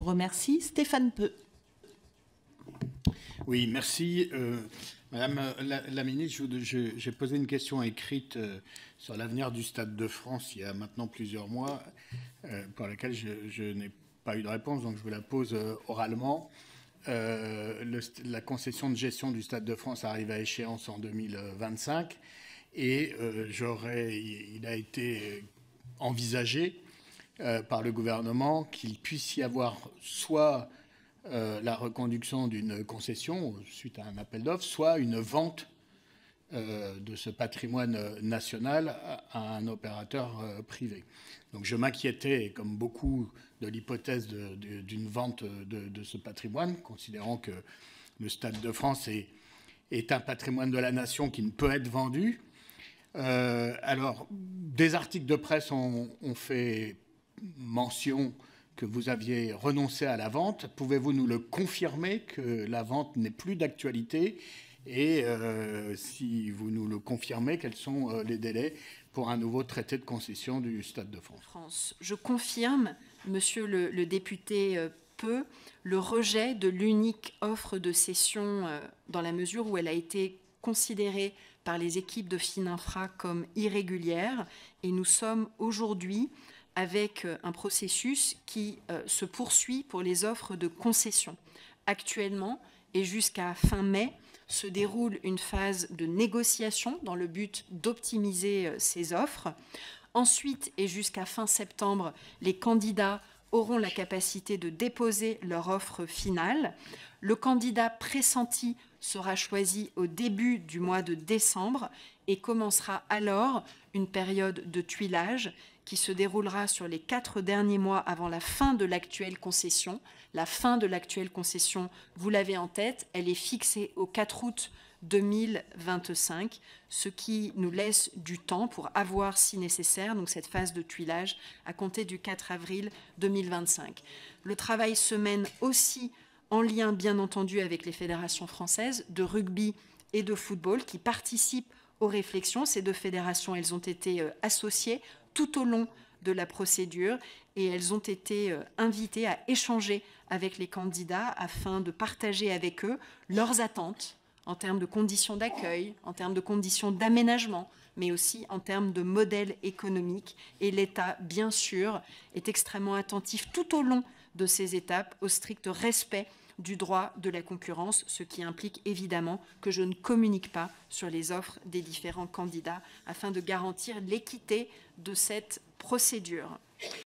remercie. Stéphane Peu. Oui, merci. Madame la ministre, j'ai posé une question écrite sur l'avenir du Stade de France il y a maintenant plusieurs mois, pour laquelle je n'ai pas eu de réponse, donc je vous la pose oralement. La concession de gestion du Stade de France arrive à échéance en 2025 et il a été envisagé par le gouvernement qu'il puisse y avoir soit la reconduction d'une concession suite à un appel d'offres, soit une vente de ce patrimoine national à un opérateur privé. Donc je m'inquiétais, comme beaucoup, de l'hypothèse d'une vente de ce patrimoine, considérant que le Stade de France est un patrimoine de la nation qui ne peut être vendu. Alors, des articles de presse ont fait mention que vous aviez renoncé à la vente. Pouvez-vous nous le confirmer que la vente n'est plus d'actualité? Et si vous nous le confirmez, quels sont les délais pour un nouveau traité de concession du Stade de France? Je confirme, monsieur le député Peu, le rejet de l'unique offre de cession dans la mesure où elle a été considérée par les équipes de Fininfra comme irrégulière. Et nous sommes aujourd'hui avec un processus qui se poursuit pour les offres de concession. Actuellement, et jusqu'à fin mai, se déroule une phase de négociation dans le but d'optimiser ces offres. Ensuite, et jusqu'à fin septembre, les candidats auront la capacité de déposer leur offre finale. Le candidat pressenti sera choisi au début du mois de décembre et commencera alors une période de tuilage qui se déroulera sur les 4 derniers mois avant la fin de l'actuelle concession. La fin de l'actuelle concession, vous l'avez en tête, elle est fixée au 4 août 2025, ce qui nous laisse du temps pour avoir, si nécessaire, donc cette phase de tuilage à compter du 4 avril 2025. Le travail se mène aussi en lien, bien entendu, avec les fédérations françaises de rugby et de football qui participent aux réflexions. Ces deux fédérations, elles ont été associées tout au long de la procédure et elles ont été invitées à échanger avec les candidats afin de partager avec eux leurs attentes en termes de conditions d'accueil, en termes de conditions d'aménagement, mais aussi en termes de modèle économique. Et l'État, bien sûr, est extrêmement attentif tout au long de ces étapes au strict respect du droit de la concurrence, ce qui implique évidemment que je ne communique pas sur les offres des différents candidats afin de garantir l'équité de cette procédure.